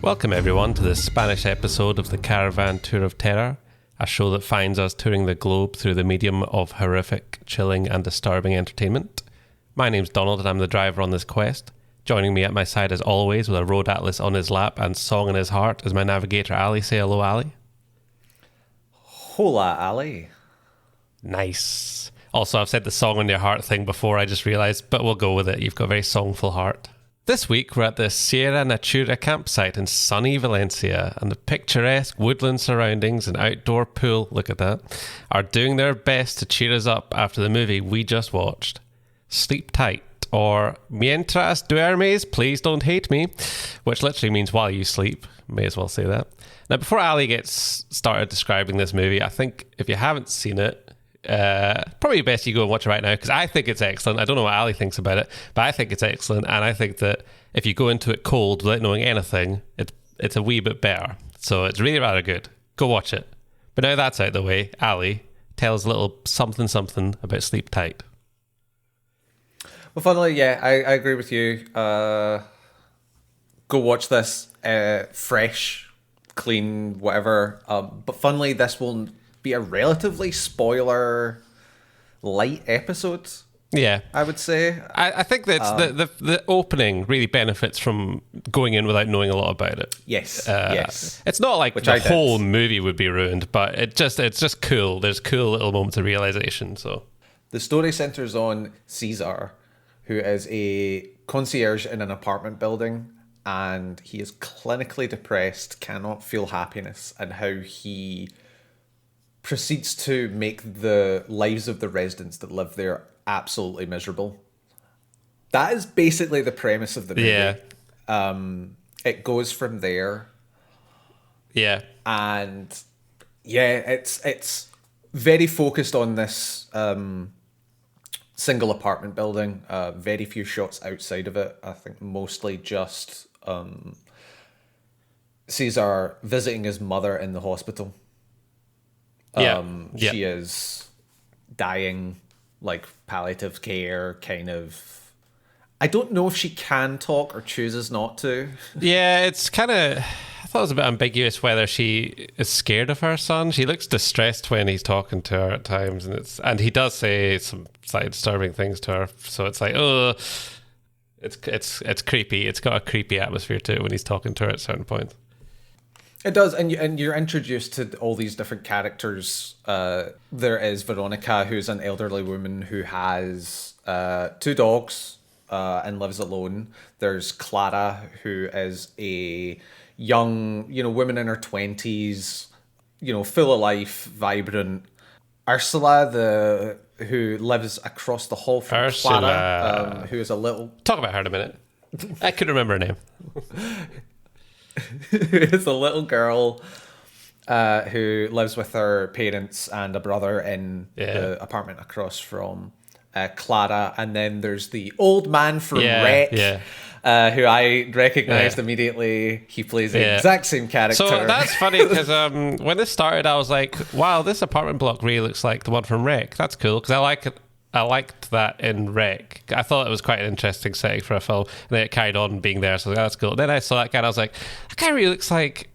Welcome everyone to this Spanish episode of the Caravan Tour of Terror, a show that finds us touring the globe through the medium of horrific, chilling and disturbing entertainment. My name's Donald and I'm the driver on this quest. Joining me at my side as always with a road atlas on his lap and song in his heart is my navigator Ali. Say hello, Ali. Hola, Ali. Nice. Also, I've said the song in your heart thing before, I just realised, but we'll go with it. You've got a very songful heart. This week, we're at the Sierra Natura campsite in sunny Valencia, and the picturesque woodland surroundings and outdoor pool, look at that, are doing their best to cheer us up after the movie we just watched. Sleep tight, or Mientras, duermes, please don't hate me, which literally means while you sleep. May as well say that. Now, before Ali gets started describing this movie, I think if you haven't seen it, probably best you go and watch it right now, because I think it's excellent. I don't know what Ali thinks about it, but I think it's excellent, and I think that if you go into it cold without knowing anything, it's a wee bit better. So it's really rather good. Go watch it. But now that's out of the way, Ali, tell us a little something about Sleep Tight. Well, funnily, yeah, I agree with you. Go watch this. Fresh, clean, whatever. But funnily, this will be a relatively spoiler light episode. Yeah, I would say. I think that the opening really benefits from going in without knowing a lot about it. Yes, yes. It's not like the whole movie would be ruined, but it's just cool. There's cool little moments of realization. So the story centers on Cesar, who is a concierge in an apartment building, and he is clinically depressed, cannot feel happiness, and how he proceeds to make the lives of the residents that live there absolutely miserable. That is basically the premise of the movie. Yeah. It goes from there. Yeah. And yeah, it's very focused on this single apartment building. Very few shots outside of it. I think mostly just Cesar visiting his mother in the hospital. She is dying, like palliative care, kind of. I don't know if she can talk or chooses not to. Yeah, it's kind of. I thought it was a bit ambiguous whether she is scared of her son. She looks distressed when he's talking to her at times, and he does say some slightly disturbing things to her. So it's like, oh, it's creepy. It's got a creepy atmosphere to it when he's talking to her at certain points. It does, and you're introduced to all these different characters. There is Veronica, who's an elderly woman who has 2 dogs and lives alone. There's Clara, who is a young, woman in her 20s, full of life, vibrant. Ursula, who lives across the hall from Clara, who is a little... Talk about her in a minute. I couldn't remember her name. It's a little girl who lives with her parents and a brother in the apartment across from Clara. And then there's the old man from Wreck, who I recognised immediately. He plays the exact same character. So that's funny because when this started, I was like, wow, this apartment block really looks like the one from Wreck. That's cool because I liked that in Wreck. I thought it was quite an interesting setting for a film, and then it carried on being there, so that's cool. Then I saw that guy, and I was like, that guy really looks like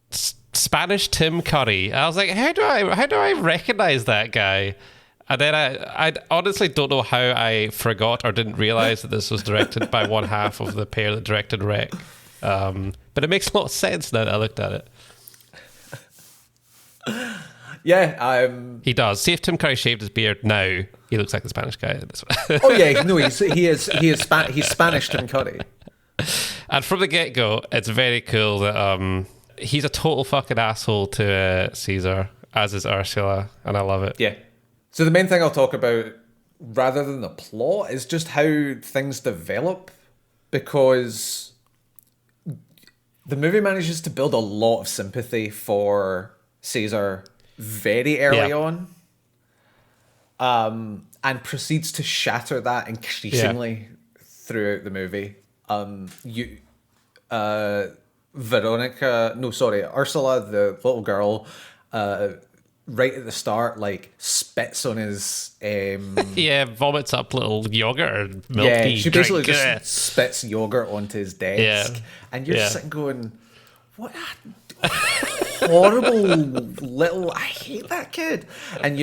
Spanish Tim Curry. I was like, how do I recognize that guy? And then I honestly don't know how I forgot or didn't realize that this was directed by one half of the pair that directed Wreck. But it makes a lot of sense now that I looked at it. Yeah, he does. See if Tim Curry shaved his beard now, he looks like the Spanish guy in this one. Oh yeah, no, he's Spanish Tim Curry. And from the get-go, it's very cool that he's a total fucking asshole to Cesar, as is Ursula, and I love it. Yeah. So the main thing I'll talk about, rather than the plot, is just how things develop, because the movie manages to build a lot of sympathy for Cesar very early on, and proceeds to shatter that increasingly throughout the movie. Ursula, the little girl, right at the start, like spits on his vomits up little yogurt or milk. Yeah, she basically just spits yogurt onto his desk, and you're sitting going, what a horrible little. I hate that kid. And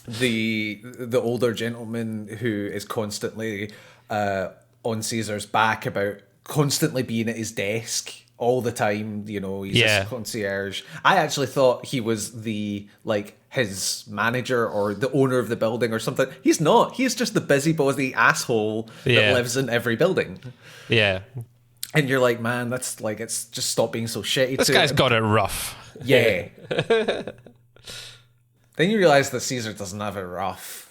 the older gentleman who is constantly on Caesar's back about constantly being at his desk all the time, he's a concierge. I actually thought he was his manager or the owner of the building or something. He's not. He's just the busybody asshole that lives in every building. Yeah. And you're like, man, that's it's just stop being so shitty. This guy's got it rough. Yeah. Then you realize that Caesar doesn't have it rough.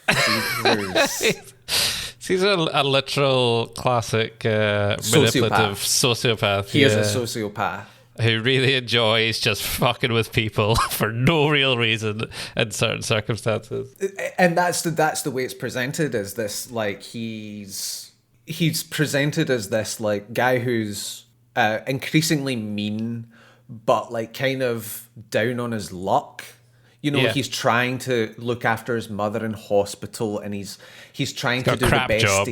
He's a literal classic manipulative sociopath. He is a sociopath. Who really enjoys just fucking with people for no real reason in certain circumstances. And that's the way it's presented, as this, he's presented as this, guy who's increasingly mean, but, kind of down on his luck. He's trying to look after his mother in hospital, and he's trying to do the best.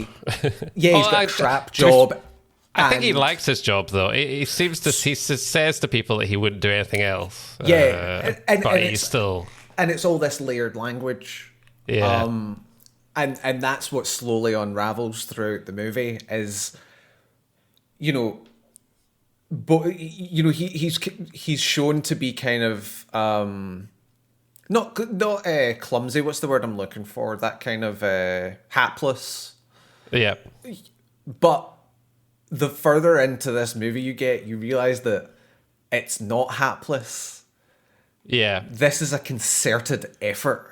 He's got a crap job. I think he likes his job, though. He says to people that he wouldn't do anything else. Yeah, but he's still. And it's all this layered language. Yeah. And that's what slowly unravels throughout the movie is, but he's shown to be kind of not clumsy. What's the word I'm looking for? That kind of hapless. Yeah. But the further into this movie you get, you realize that it's not hapless. Yeah. This is a concerted effort.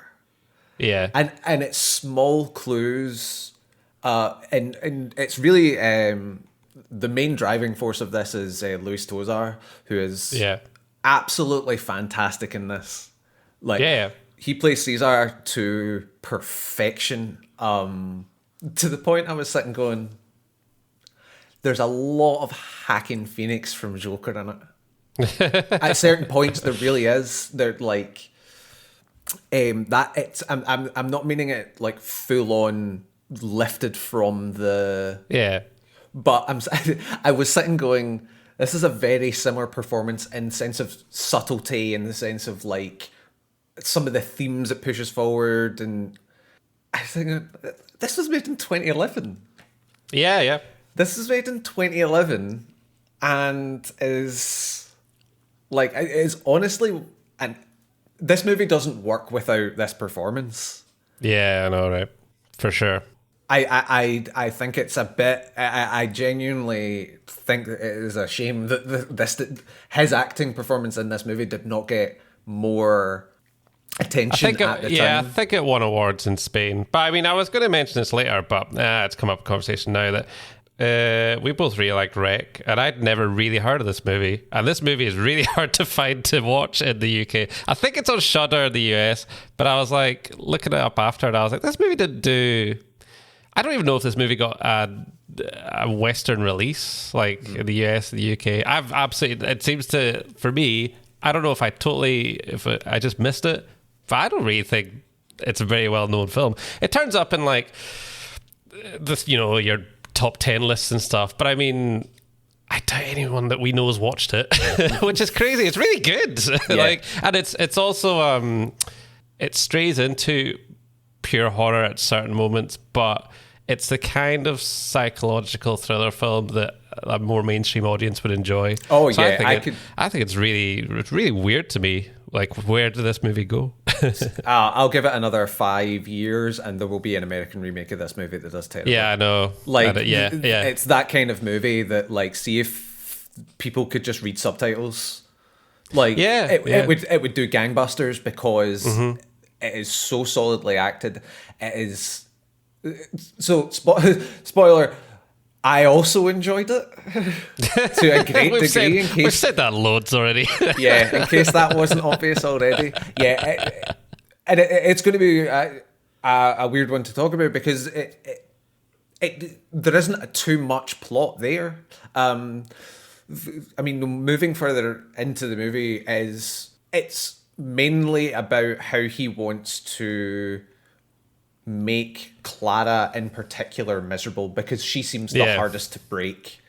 Yeah. And it's small clues. And it's really the main driving force of this is Luis Tozar, who is absolutely fantastic in this. He plays Caesar to perfection. To the point I was sitting going, there's a lot of hacking Phoenix from Joker in it. At certain points, there really is. They're that it's. I'm not meaning it full on lifted from the. Yeah. But I was sitting going, this is a very similar performance in the sense of subtlety, in the sense of some of the themes it pushes forward, and I think this was made in 2011. Yeah. This was made in 2011, and is honestly, and this movie doesn't work without this performance. Yeah, I know, right? For sure. I think it's a bit. I genuinely think that it is a shame that his acting performance in this movie did not get more attention at the time. Yeah, I think it won awards in Spain. But I mean, I was going to mention this later, but it's come up in conversation now that we both really liked Wreck, and I'd never really heard of this movie. And this movie is really hard to find to watch in the UK. I think it's on Shudder in the US, but I was looking it up after, and I was like, this movie didn't do. I don't even know if this movie got a Western release, in the US, the UK. I've absolutely. It seems to, for me, I don't know if I just missed it, but I don't really think it's a very well known film. It turns up in this, your top 10 lists and stuff, but I mean, I doubt anyone that we know has watched it, which is crazy. It's really good. Yeah. And it's also it strays into pure horror at certain moments, but it's the kind of psychological thriller film that a more mainstream audience would enjoy. Oh, so yeah, I think it's really weird to me. Where did this movie go? I'll give it another 5 years, and there will be an American remake of this movie that does terrible. Yeah, I know. It's that kind of movie that, see if people could just read subtitles. It would do gangbusters because it is so solidly acted. It is. So, spoiler, I also enjoyed it to a great degree. We've said that loads already. Yeah, in case that wasn't obvious already. Yeah, it's going to be a weird one to talk about because there isn't too much plot there. I mean, moving further into the movie it's mainly about how he wants to make Clara in particular miserable because she seems the hardest to break.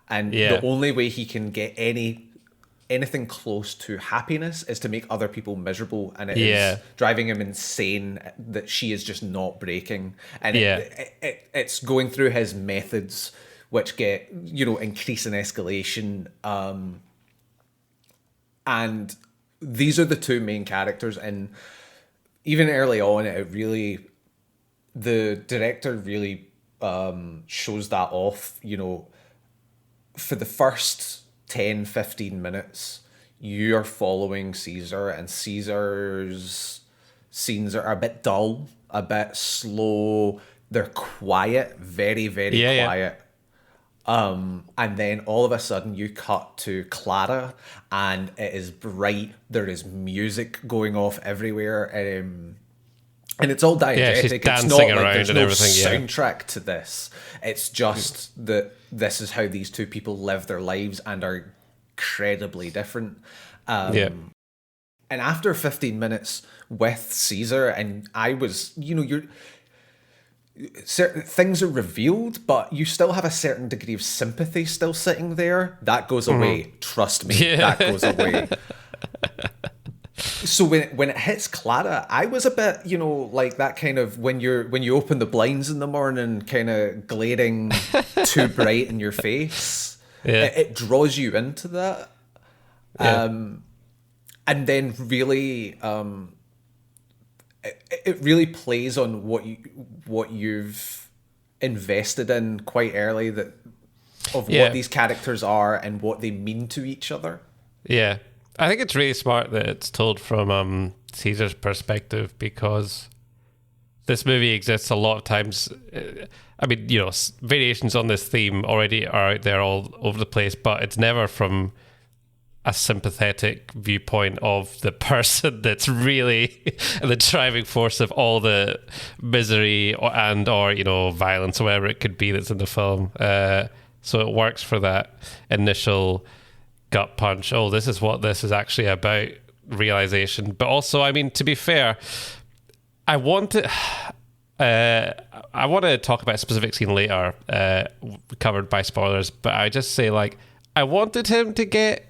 And the only way he can get anything close to happiness is to make other people miserable, and it is driving him insane that she is just not breaking. And it's going through his methods, which get, increase in escalation. And these are the two main characters, and even early on, the director really shows that off. For the first 10-15 minutes, you're following Caesar, and Caesar's scenes are a bit dull, a bit slow. They're quiet, very, very quiet. And then all of a sudden you cut to Clara, and it is bright. There is music going off everywhere. And it's all diegetic. Yeah, she's dancing around and everything. Soundtrack to this. It's just that this is how these two people live their lives and are incredibly different. And after 15 minutes with Caesar, and I was, certain things are revealed, but you still have a certain degree of sympathy still sitting there. That goes away. Trust me, that goes away. So when it hits Clara, I was a bit, like that kind of when you open the blinds in the morning, kind of glaring too bright in your face. Yeah. It draws you into that. Yeah. And then really, it really plays on what you've invested in quite early, what these characters are and what they mean to each other. Yeah. I think it's really smart that it's told from Caesar's perspective, because this movie exists a lot of times. I mean, variations on this theme already are out there all over the place, but it's never from a sympathetic viewpoint of the person that's really the driving force of all the misery or violence or whatever it could be that's in the film. So it works for that initial gut punch. Oh, this is what this is actually about, realization. But also, I mean, to be fair, I want to talk about a specific scene later, covered by spoilers, but I just say, I wanted him to get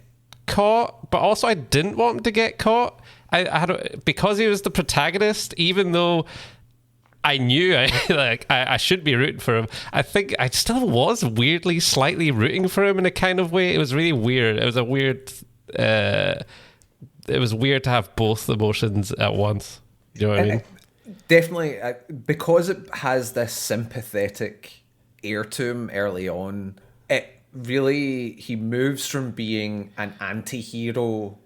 caught, but also I didn't want him to get caught. Because he was the protagonist, even though I knew I should be rooting for him, I think I still was weirdly slightly rooting for him in a kind of way. It was really weird. It was a weird it was weird to have both emotions at once. You know what I mean? Definitely, because it has this sympathetic air to him early on. He moves from being an anti-hero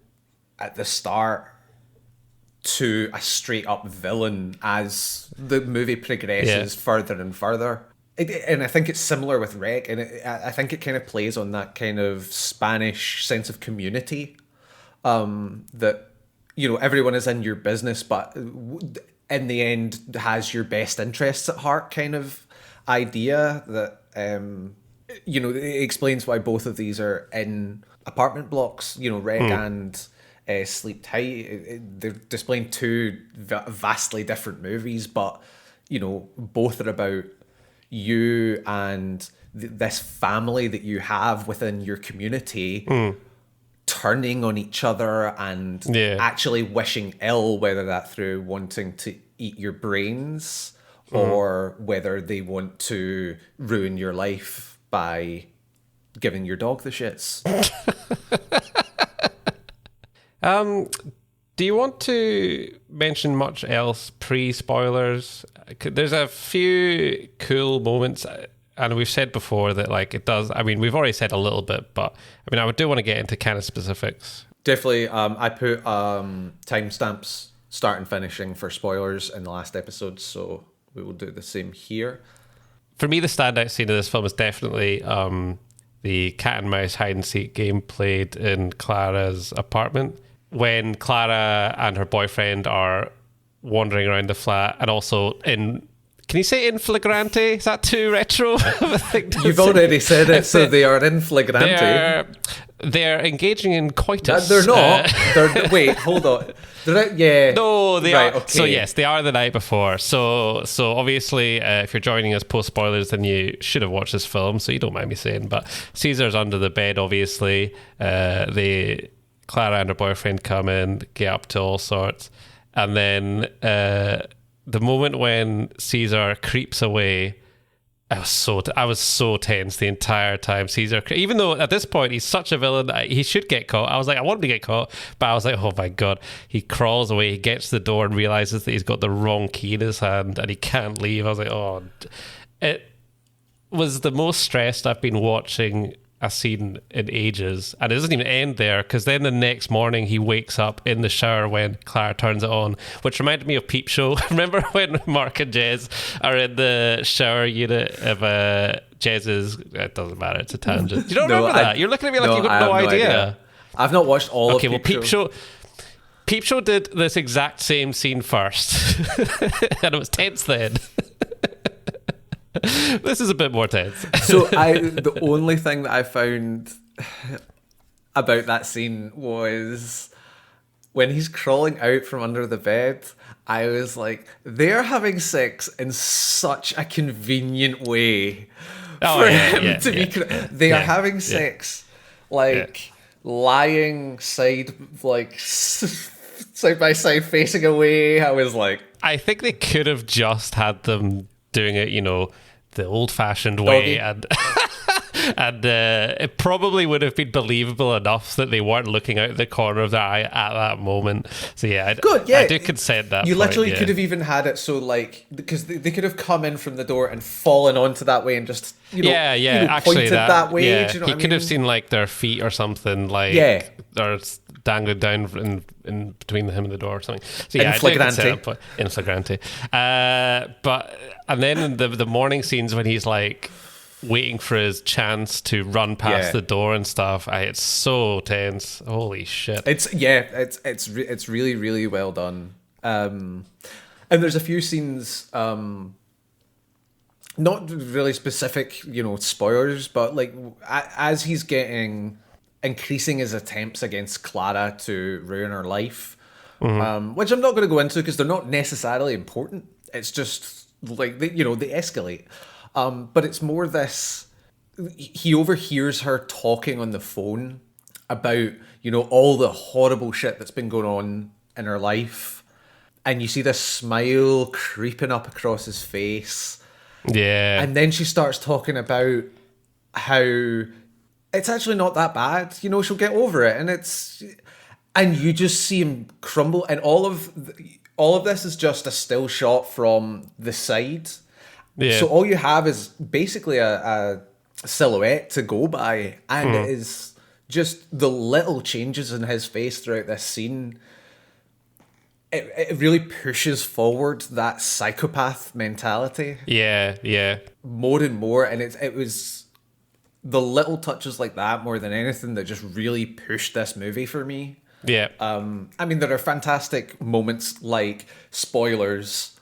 at the start to a straight up villain as the movie progresses further and further. And I think it's similar with Rec, and I think it kind of plays on that kind of Spanish sense of community, that everyone is in your business, but in the end has your best interests at heart kind of idea. That it explains why both of these are in apartment blocks. Rec and Sleep Tight, they're displaying two vastly different movies, but both are about you and this family that you have within your community turning on each other and actually wishing ill, whether that through wanting to eat your brains or whether they want to ruin your life by giving your dog the shits. Do you want to mention much else pre-spoilers? There's a few cool moments, and we've said before that it does. I mean, we've already said a little bit, but I mean, I do want to get into kind of specifics. Definitely, I put timestamps start and finishing for spoilers in the last episode, so we will do the same here. For me, the standout scene of this film is definitely the cat and mouse hide and seek game played in Clara's apartment, when Clara and her boyfriend are wandering around the flat, and also in Can you say in flagrante? Is that too retro of a thing to You've say? already said it, so they are in flagrante. They're engaging in coitus. They're not. Wait, hold on. Yeah. No, they right, are. Okay. So yes, they are the night before. So obviously, if you're joining us post spoilers, then you should have watched this film, so you don't mind me saying. But Caesar's under the bed. Obviously, Clara and her boyfriend come in, get up to all sorts, and then the moment when Caesar creeps away. I was so tense the entire time. Caesar, even though at this point he's such a villain, he should get caught. I was like, I want him to get caught, but I was like, oh my god. He crawls away, he gets to the door and realizes that he's got the wrong key in his hand and he can't leave. I was like, oh. It was the most stressed I've been watching a scene in ages, and it doesn't even end there, because then the next morning he wakes up in the shower when Clara turns it on, which reminded me of Peep Show. Remember when Mark and Jez are in the shower unit of Jez's, it doesn't matter, it's a tangent. You don't remember that? You're looking at me like you've got no idea. I've not watched all of Peep Show. Peep Show did this exact same scene first and it was tense then. This is a bit more tense. So the only thing that I found about that scene was when he's crawling out from under the bed. I was like, they're having sex in such a convenient way for him to be. They are having sex lying side by side facing away. I was like, I think they could have just had them doing it, the old-fashioned way, and it probably would have been believable enough that they weren't looking out the corner of their eye at that moment. So I do consent that. You literally could have even had it so because they could have come in from the door and fallen onto that way and just actually pointed that way. Yeah. Do you know he what could I have mean? seen their feet or something or dangling down in between him and the door or something. So in flagrante. In flagrante. And then the morning scenes when he's waiting for his chance to run past the door and stuff. It's so tense. Holy shit! It's really, really well done. And there's a few scenes, not really specific, spoilers, but as he's increasing his attempts against Clara to ruin her life, which I'm not going to go into because they're not necessarily important. It's just they escalate. But it's more this, he overhears her talking on the phone about, all the horrible shit that's been going on in her life. And you see this smile creeping up across his face. Yeah. And then she starts talking about how it's actually not that bad. She'll get over it. And you just see him crumble. And all of this is just a still shot from the side. Yeah. So all you have is basically a silhouette to go by, and it is just the little changes in his face throughout this scene. It really pushes forward that psychopath mentality. Yeah. More and more, and it was the little touches like that more than anything that just really pushed this movie for me. Yeah. There are fantastic moments like spoilers.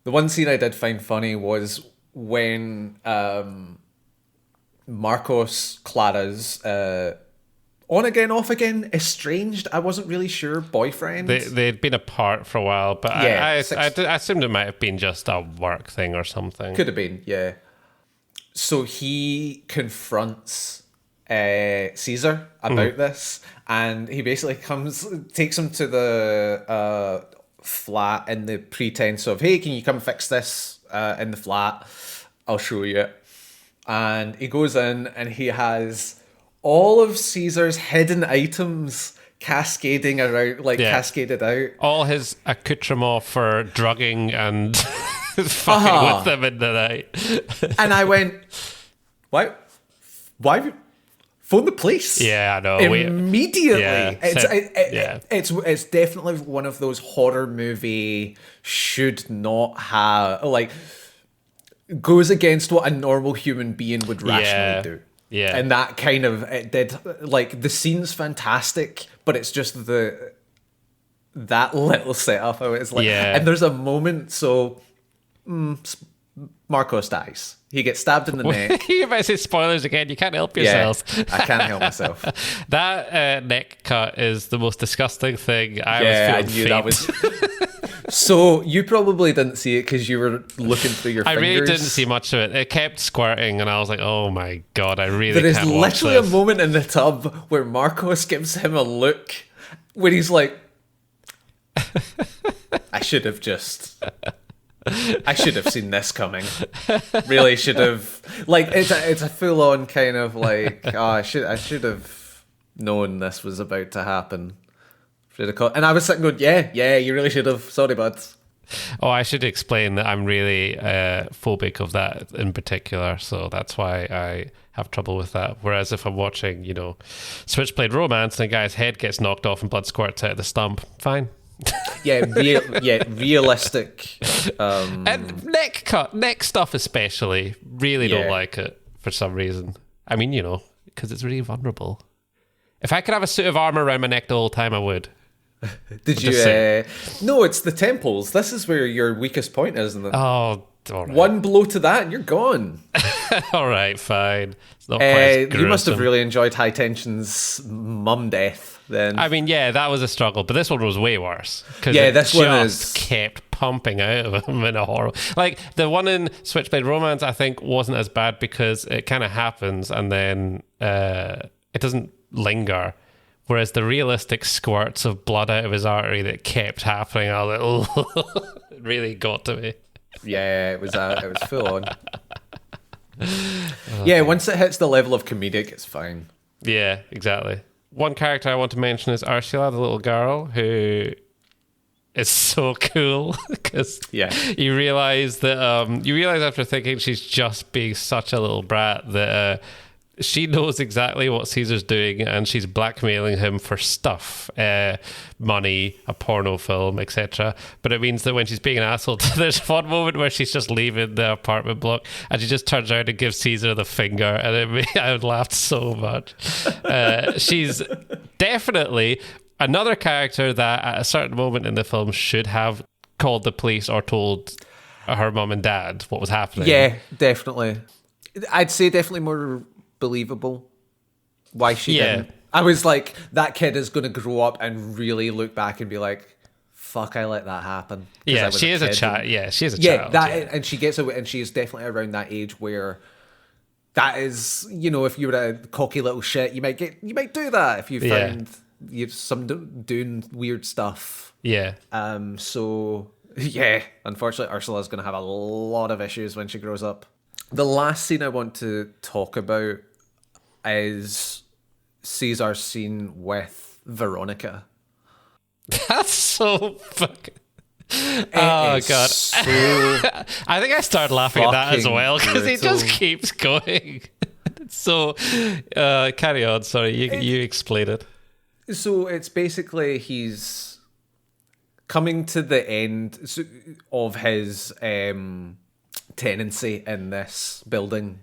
The one scene I did find funny was when Marcos, Clara's on again, off again, estranged, I wasn't really sure, boyfriend. They'd been apart for a while, but I assumed it might have been just a work thing or something. Could have been, yeah. So he confronts Caesar about this, and he basically takes him to the flat in the pretense of, hey, can you come fix this in the flat? I'll show you. And he goes in and he has all of Caesar's hidden items cascading around, cascaded out. All his accoutrement for drugging and fucking with them in the night. And I went, why phone the police? Yeah, I know. Immediately. Yeah, it's definitely one of those horror movie should not have, goes against what a normal human being would rationally do. Yeah. And that kind of, it did, the scene's fantastic, but it's just that little setup. It's and there's a moment, so Marcos dies. He gets stabbed in the neck. You might say spoilers again. You can't help yourself. Yeah, I can't help myself. That neck cut is the most disgusting thing. I knew that was. So you probably didn't see it because you were looking through your fingers. I really didn't see much of it. It kept squirting, and I was like, "Oh my god, I really." There is can't watch literally this. a moment in the tub where Marcos gives him a look where he's like, I should have seen this coming. Really should have. Like, it's a full on kind of like, I should have known this was about to happen. And I was sitting going, yeah, you really should have. Sorry, bud. Oh, I should explain that I'm really phobic of that in particular, so that's why I have trouble with that. Whereas if I'm watching, Switchblade Romance and a guy's head gets knocked off and blood squirts out of the stump, fine. Realistic. And neck stuff especially, really don't like it for some reason. I mean, because it's really vulnerable. If I could have a suit of armor around my neck the whole time, I would. Did you? No, it's the temples. This is where your weakest point is, isn't it? Oh, all right. One blow to that, and you're gone. All right, fine. It's not quite as you must have gruesome. really enjoyed High Tension's mum death. Then I mean, yeah, that was a struggle, but this one was way worse. This one just kept pumping out of him in a horror. Like the one in Switchblade Romance, I think wasn't as bad because it kind of happens and then it doesn't linger. Whereas the realistic squirts of blood out of his artery that kept happening, I was like, oh, it really got to me. Yeah, it was full on. Yeah, once it hits the level of comedic, it's fine. Yeah, exactly. One character I want to mention is Ursula, the little girl, who is so cool because you realize that after thinking she's just being such a little brat that she knows exactly what Caesar's doing and she's blackmailing him for stuff, money, a porno film, etc. But it means that when she's being an asshole, there's one moment where she's just leaving the apartment block and she just turns around and gives Caesar the finger, and I laughed so much. She's definitely another character that at a certain moment in the film should have called the police or told her mum and dad what was happening. Yeah, definitely. I'd say definitely more believable why she didn't. I was like, that kid is going to grow up and really look back and be like, fuck, I let that happen. Yeah, she is a child. Yeah, she is a child. And she gets away, and she is definitely around that age where that is, if you were a cocky little shit, you might do that if you find some doing weird stuff. Yeah. So yeah, unfortunately, Ursula's going to have a lot of issues when she grows up. The last scene I want to talk about is Caesar's scene with Veronica. That's so fucking... Oh, God. So I think I started laughing at that as well because he just brutal. keeps going. So, carry on. Sorry, you explain it. So it's basically he's coming to the end of his tenancy in this building,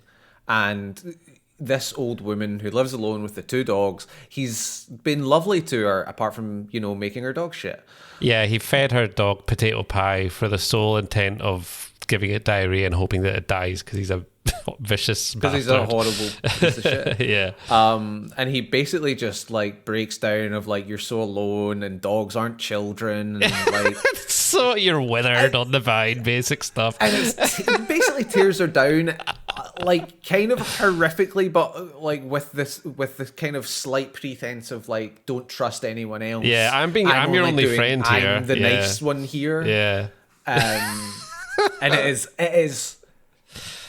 and this old woman who lives alone with the two dogs, he's been lovely to her apart from making her dog shit. Yeah, he fed her dog potato pie for the sole intent of giving it diarrhea and hoping that it dies because he's a vicious bastard. Because he's a horrible piece of shit. Yeah. And he basically just breaks down of you're so alone and dogs aren't children and So you're withered on the vine, basic stuff. and it basically tears her down kind of horrifically, but with this kind of slight pretense of don't trust anyone else. Yeah, I'm your only friend here. I'm the nice one here. Yeah. And it is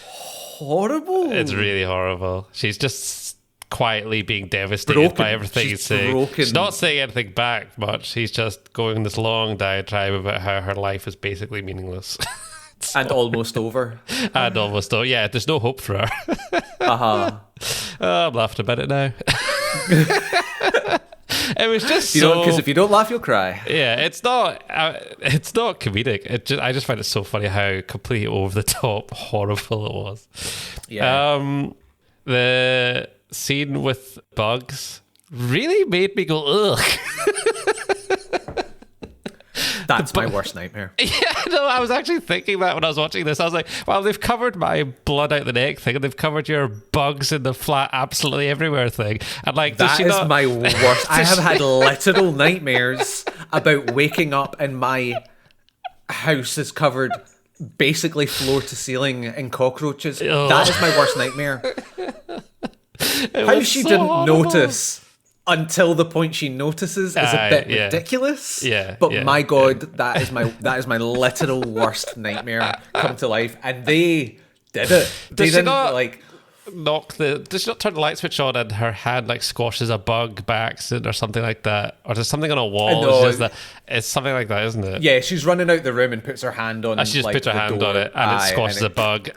horrible. It's really horrible. She's just quietly being devastated by everything he's saying. Broken. She's not saying anything back much. He's just going on this long diatribe about how her life is basically meaningless. And almost over. And almost over. Yeah, there's no hope for her. Uh-huh. Oh, I'm laughing about it now. It was just because if you don't laugh, you'll cry. Yeah, it's not comedic. I just find it so funny how completely over the top horrible it was. Yeah. The scene with bugs really made me go ugh. That's my worst nightmare. Yeah, no, I was actually thinking that when I was watching this. I was like, well, they've covered my blood out the neck thing, and they've covered your bugs in the flat absolutely everywhere thing. And like, That is my worst. I have had literal nightmares about waking up and my house is covered basically floor to ceiling in cockroaches. Oh. That is my worst nightmare. How she so didn't horrible. notice until the point she notices is a bit yeah. ridiculous. Yeah, But yeah. my God, that is my literal worst nightmare come to life. And they did it. They Does she didn't not like does she not turn the light switch on and her hand like squashes a bug by accident or something like that? Or there's something on a wall. know. It's something like that, isn't it? yeah, she's running out the room and puts her hand on She just like, puts her the hand door. on it and it squashes a bug.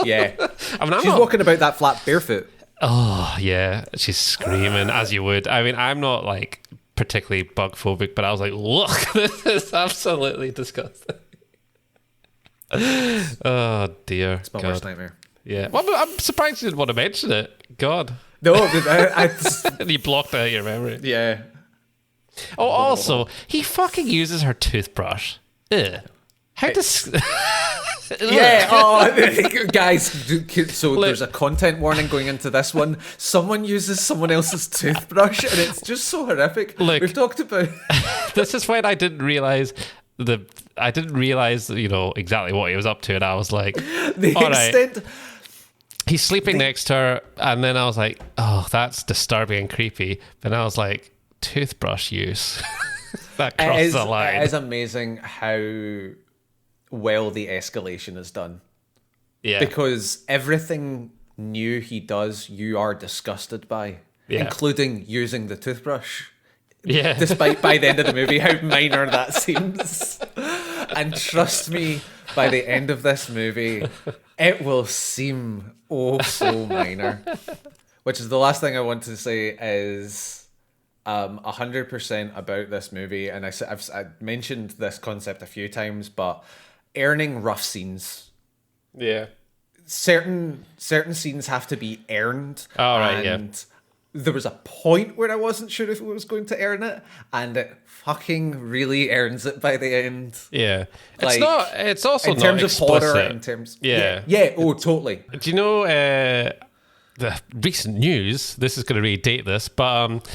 Yeah. I mean, I'm She's not, walking about that flat barefoot. oh, yeah. She's screaming as you would. I mean, I'm not like particularly bug phobic, but I was like, look, this is absolutely disgusting. Oh, dear. It's my worst nightmare. Yeah. Well, I'm surprised you didn't want to mention it. God. No, I You blocked it out of your memory. yeah. Oh, also, he fucking uses her toothbrush. Ugh. How does... Yeah, guys, so Look. there's a content warning going into this one. Someone uses someone else's toothbrush and it's just so horrific. Look. We've talked about... This is when I didn't realize you know, exactly what he was up to, and I was like, the all right. extent... He's sleeping next to her, and then I was like, oh, that's disturbing and creepy. But then I was like, toothbrush use. That crosses the line. It is amazing how well the escalation is done. Yeah. Because everything new he does, you are disgusted by. Yeah. Including using the toothbrush. Yeah. Despite by the end of the movie how minor that seems. And trust me, by the end of this movie, it will seem oh so minor. Which is the last thing I want to say is 100% about this movie, and I've mentioned this concept a few times, but earning rough scenes. Yeah. Certain scenes have to be earned. Oh, right, yeah. And there was a point where I wasn't sure if it was going to earn it, and it fucking really earns it by the end. Yeah. Like, it's also in not terms explicit. of horror, in terms... Yeah. Yeah, oh, totally. Do you know the recent news? This is going to really date this, but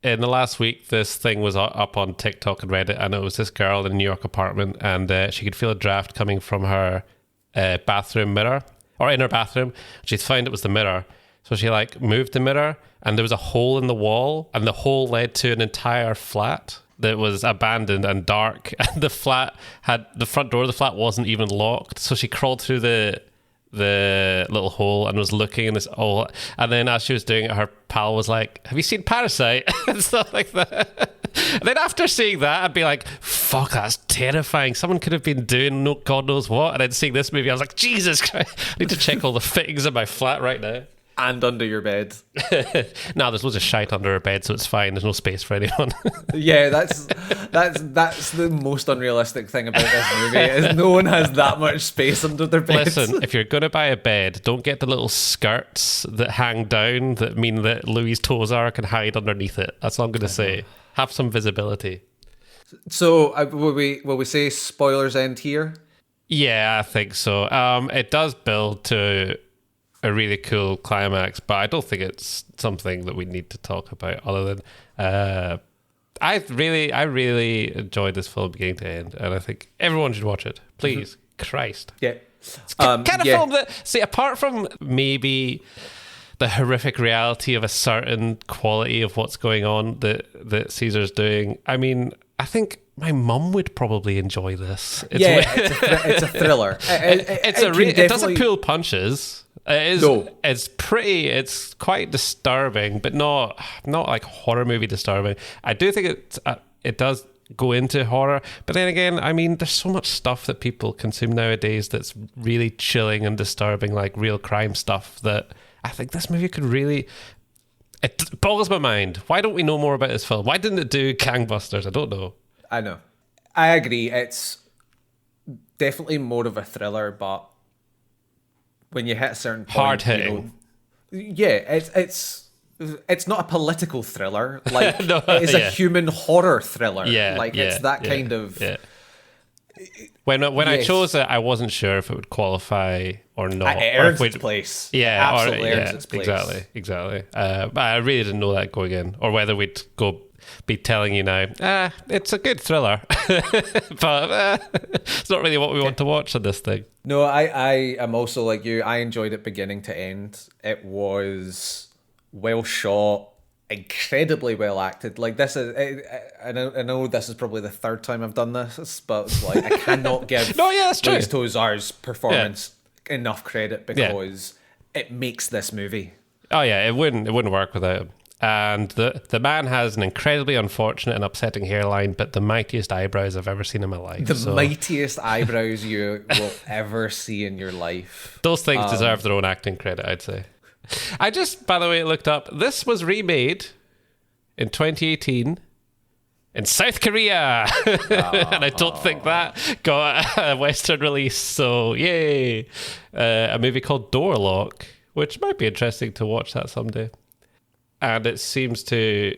in the last week, this thing was up on TikTok and Reddit, and it was this girl in a New York apartment, and she could feel a draft coming from her bathroom mirror, or in her bathroom. She found it was the mirror, so she like moved the mirror, and there was a hole in the wall, and the hole led to an entire flat that was abandoned and dark, and the front door of the flat wasn't even locked, so she crawled through the little hole and was looking in this hole, and then as she was doing it, her pal was like, have you seen Parasite? And stuff like that. And then after seeing that, I'd be like, fuck, that's terrifying. Someone could have been doing God knows what. And then seeing this movie, I was like, Jesus Christ, I need to check all the fittings in my flat right now. And under your bed. No, there's loads of shite under her bed, so it's fine. There's no space for anyone. Yeah, that's the most unrealistic thing about this movie is no one has that much space under their beds. Listen, if you're going to buy a bed, don't get the little skirts that hang down that mean that Luis Tozar can hide underneath it. That's all I'm going to say. Have some visibility. So, will we say spoilers end here? Yeah, I think so. It does build to a really cool climax, but I don't think it's something that we need to talk about other than I really enjoyed this film beginning to end, and I think everyone should watch it. Please. Christ. Yeah. It's kind of film that, see, apart from maybe the horrific reality of a certain quality of what's going on that Caesar's doing, I mean, I think my mum would probably enjoy this. It's a thriller. It doesn't pull punches. No. It's quite disturbing, but not like horror movie disturbing. I do think it does go into horror, but then again, I mean, there's so much stuff that people consume nowadays that's really chilling and disturbing, like real crime stuff, that I think this movie could really... It boggles my mind. Why don't we know more about this film? Why didn't it do gangbusters? I don't know. I know. I agree. It's definitely more of a thriller, but when you hit a certain point, hard hitting. yeah, it's it's not a political thriller. Like No, it is a human horror thriller. Yeah, like it's that kind of. Yeah. When I chose it, I wasn't sure if it would qualify or not. It earns its place. Yeah, absolutely earns its place. Exactly. But I really didn't know that going in, or whether we'd be telling you now, it's a good thriller, but it's not really what we want to watch on this thing. No, I am also like you. I enjoyed it beginning to end. It was well shot, incredibly well acted. Like this is, I know this is probably the third time I've done this, but it's like I cannot give that's true. Luis Tozar's performance enough credit because it makes this movie. Oh yeah, it wouldn't work without him. And the man has an incredibly unfortunate and upsetting hairline, but the mightiest eyebrows I've ever seen in my life. The mightiest eyebrows you will ever see in your life. Those things deserve their own acting credit, I'd say. I just, by the way, looked up. This was remade in 2018 in South Korea. And I don't think that got a Western release. So, yay. A movie called Doorlock, which might be interesting to watch that someday. And it seems to...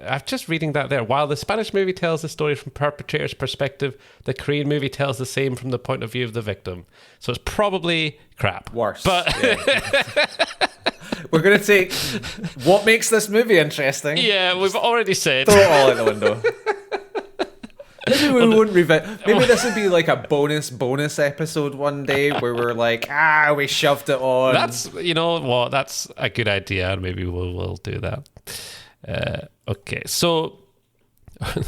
I'm just reading that there. While the Spanish movie tells the story from perpetrator's perspective, the Korean movie tells the same from the point of view of the victim. So it's probably crap. Worse. But we're going to take what makes this movie interesting. Yeah, we've already said. Throw it all out the window. Maybe we won't revisit. Maybe this would be like a bonus episode one day where we're like, we shoved it on. That's, you know what, that's a good idea, and maybe we'll do that. Okay, so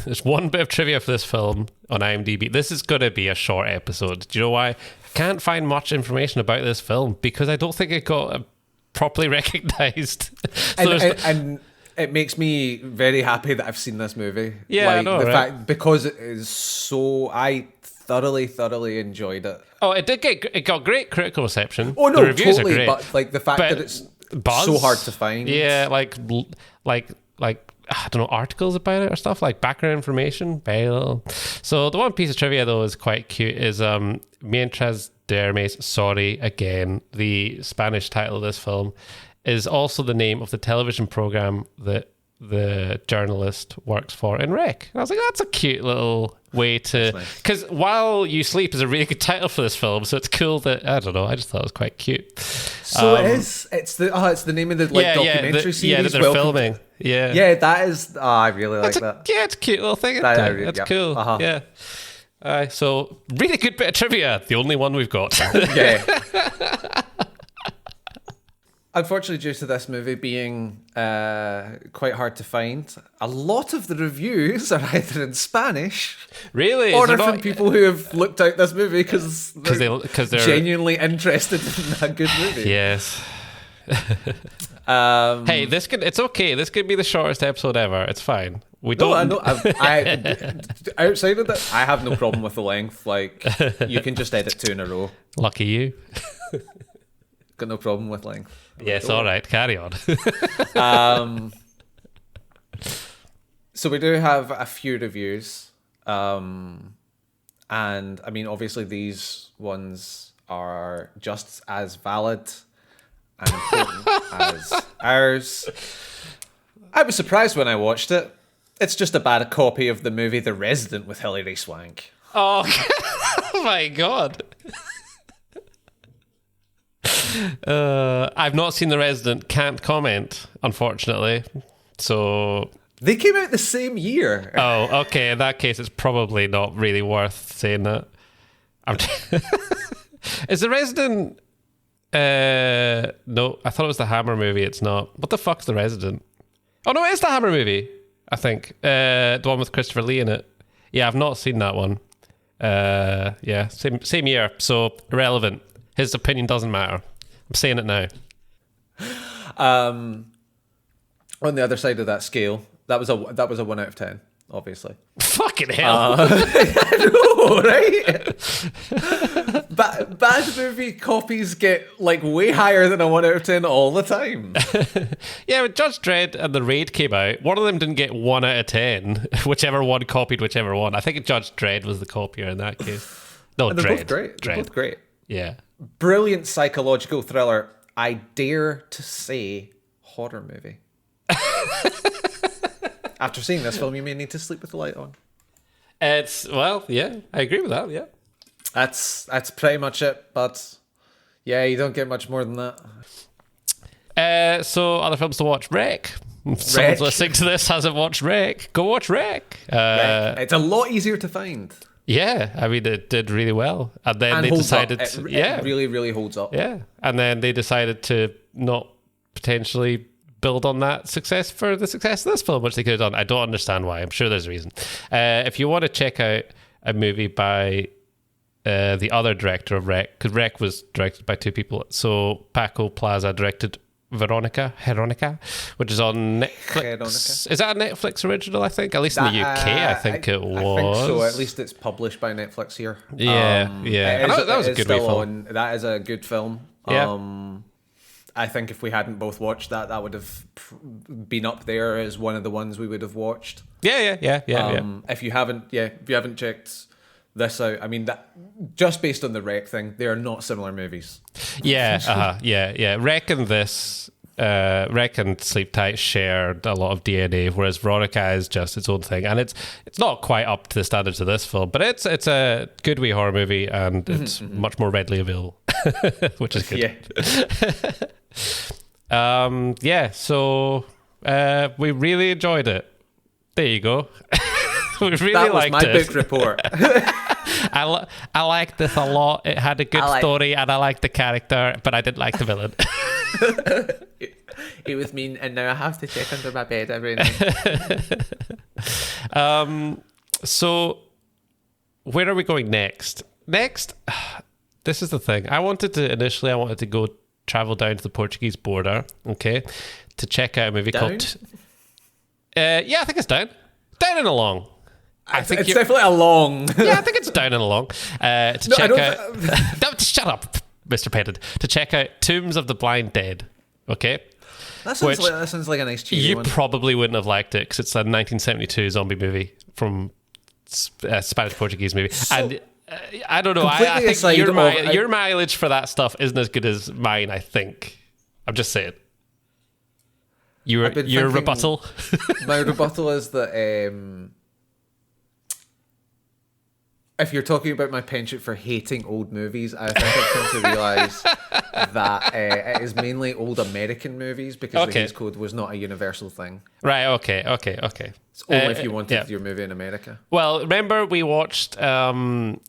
there's one bit of trivia for this film on IMDb. This is going to be a short episode. Do you know why? I can't find much information about this film because I don't think it got properly recognised. And it makes me very happy that I've seen this movie. Yeah, like, I know, the right? fact because it is so. I thoroughly enjoyed it. Oh, it got great critical reception. Oh no, the reviews totally. are great. But like the fact that it's buzz, so hard to find. Yeah, like I don't know, articles about it or stuff, like background information, very little. So the one piece of trivia though is quite cute is Mientras, duermes, sorry again, the Spanish title of this film, is also the name of the television program that the journalist works for in Rec. And I was like, that's a cute little way to... Because While You Sleep is a really good title for this film, so it's cool that... I don't know, I just thought it was quite cute. So it is. It's the name of the documentary series. Yeah, that they're filming. Yeah. Yeah, that is... I really like that. Yeah, it's a cute little thing. That's cool. Uh-huh. Yeah. So, really good bit of trivia. The only one we've got. Yeah. Unfortunately, due to this movie being quite hard to find, a lot of the reviews are either in Spanish, really, or they're from people who have looked out this movie because they're genuinely interested in a good movie. Yes. Hey, it's okay. This could be the shortest episode ever. It's fine. We don't. No, outside of that, I have no problem with the length. Like, you can just edit 2 in a row. Lucky you. Got no problem with length. Yes, all right. Carry on. So we do have a few reviews, and I mean, obviously, these ones are just as valid and important as ours. I was surprised when I watched it. It's just a bad copy of the movie The Resident with Hilary Swank. Oh, oh my God. I've not seen The Resident, can't comment, unfortunately. So they came out the same year. Oh, okay. In that case, it's probably not really worth saying that. Is The Resident? No, I thought it was the Hammer movie. It's not. What the fuck's The Resident? Oh no, it is the Hammer movie. I think the one with Christopher Lee in it. Yeah, I've not seen that one. Yeah, same year. So irrelevant. His opinion doesn't matter. I'm saying it now. On the other side of that scale, that was a 1 out of 10, obviously. Fucking hell! I know, right? Bad movie copies get like way higher than a 1 out of 10 all the time. Yeah, when Judge Dredd and The Raid came out, one of them didn't get 1 out of 10. Whichever one copied whichever one. I think Judge Dredd was the copier in that case. No, and they're Dredd. both great. They're both great. Yeah. Brilliant psychological thriller. I dare to say horror movie. After seeing this film, you may need to sleep with the light on. Yeah, I agree with that, yeah. That's pretty much it, but yeah, you don't get much more than that. So other films to watch, Wreck. Someone's listening to this hasn't watched Wreck. Go watch Wreck. It's a lot easier to find. Yeah, I mean, it did really well. And then they decided... It really, really holds up. Yeah, and then they decided to not potentially build on that success for the success of this film, which they could have done. I don't understand why. I'm sure there's a reason. If you want to check out a movie by the other director of Wreck, because Wreck was directed by two people. So Paco Plaza directed Veronica, which is on Netflix. Veronica. Is that a Netflix original, I think? At least in the UK, I think it was. I think so. At least it's published by Netflix here. Yeah. That was a good film. That is a good film. Yeah. I think if we hadn't both watched that, that would have been up there as one of the ones we would have watched. Yeah. If you haven't checked this out, I mean, that just based on the Wreck thing, they are not similar movies. Yeah. Wreck and Sleep Tight shared a lot of DNA, whereas Veronica is just its own thing, and it's not quite up to the standards of this film, but it's a good wee horror movie, and it's much more readily available, which is good. So we really enjoyed it. There you go. We really that was liked my it. book report. I liked this a lot. It had a good story, and I liked the character, but I didn't like the villain. It was mean, and now I have to check under my bed every night. So where are we going next? This is the thing. I wanted to go travel down to the Portuguese border, okay, to check out a movie called... I think it's down and along. I think it's definitely along. Yeah, I think it's down and along. Shut up, Mr. Pettit. To check out Tombs of the Blind Dead, okay? That sounds like a nice cheesy one. You probably wouldn't have liked it because it's a 1972 zombie movie from Spanish-Portuguese movie. And I don't know. I think your mileage for that stuff isn't as good as mine, I think. I'm just saying. Your rebuttal? My rebuttal is that if you're talking about my penchant for hating old movies, I think I've come to realise that it is mainly old American movies because the Hays Code was not a universal thing. Right, okay. It's only if you wanted your movie in America. Well, remember we watched Zombie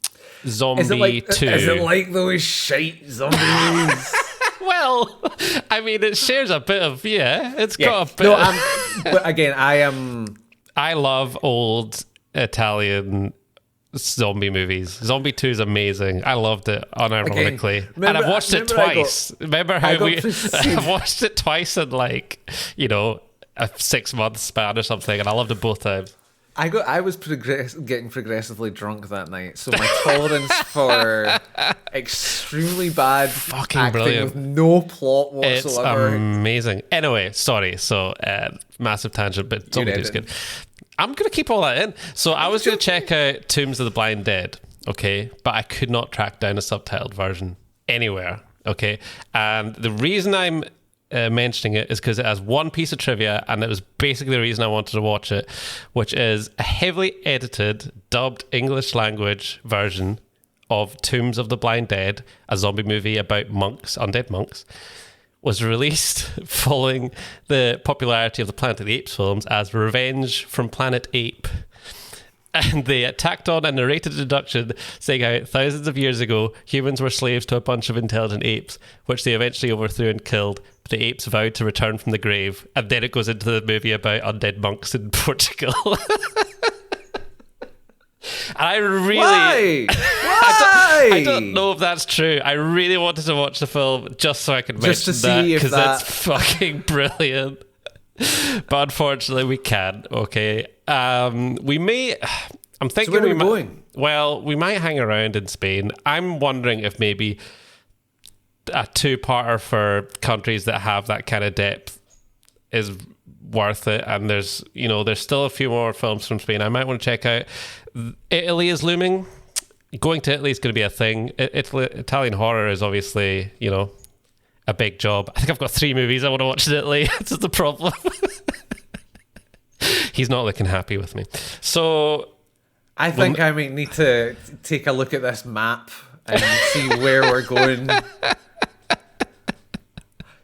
2. Is it like those shite zombie movies? Well, I mean, it shares a bit of, it's got a bit but again, I love old Italian zombie movies. Zombie 2 is amazing. I loved it unironically. And I've watched it twice. Remember how I've watched it twice in a 6-month span or something, and I loved it both times. I was getting progressively drunk that night, so my tolerance for extremely bad fucking acting brilliant with no plot whatsoever. It's amazing. Anyway, sorry. So massive tangent, but Zombie 2 is good. I'm going to keep all that in. So I was going to check out Tombs of the Blind Dead, okay? But I could not track down a subtitled version anywhere, okay? And the reason I'm mentioning it is because it has one piece of trivia, and it was basically the reason I wanted to watch it, which is a heavily edited, dubbed English language version of Tombs of the Blind Dead, a zombie movie about monks, undead monks, was released following the popularity of the Planet of the Apes films as Revenge from Planet Ape. And they tacked on a narrated introduction saying how thousands of years ago, humans were slaves to a bunch of intelligent apes, which they eventually overthrew and killed. But the apes vowed to return from the grave. And then it goes into the movie about undead monks in Portugal. And I really... Why? I don't know if that's true. I really wanted to watch the film just so I could mention that, because that's fucking brilliant. But unfortunately, we can't. Okay, we may. I'm thinking. So where are we going? Well, we might hang around in Spain. I'm wondering if maybe a 2-parter for countries that have that kind of depth is worth it. And there's still a few more films from Spain I might want to check out. Italy is looming. Going to Italy is going to be a thing. Italian horror is obviously, a big job. I think I've got 3 movies I want to watch in Italy. That's the problem. He's not looking happy with me. So I think I might need to take a look at this map and see where we're going.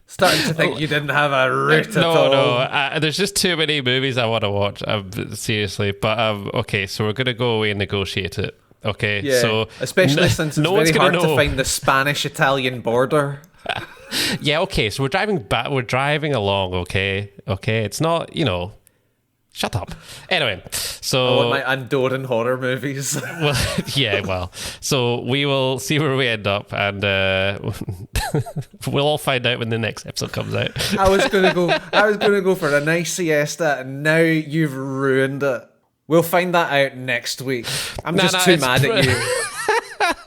Starting to think you didn't have a route at all. No. There's just too many movies I want to watch. Seriously. But okay, so we're going to go away and negotiate it. Okay, yeah, so especially since it's very hard to find the Spanish-Italian border. Yeah, okay, so we're driving back. We're driving along. Okay, it's not, shut up. Anyway, so I want my Andorran horror movies. well, so we will see where we end up, and we'll all find out when the next episode comes out. I was gonna go for a nice siesta, and now you've ruined it. We'll find that out next week. I'm just too mad at you.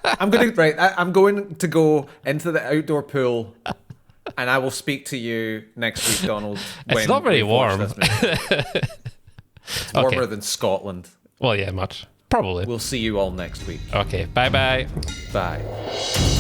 I'm going to go into the outdoor pool, and I will speak to you next week, Donald. It's not very warm. It's warmer than Scotland. Well, yeah, much. Probably. We'll see you all next week. Okay, bye-bye. Bye.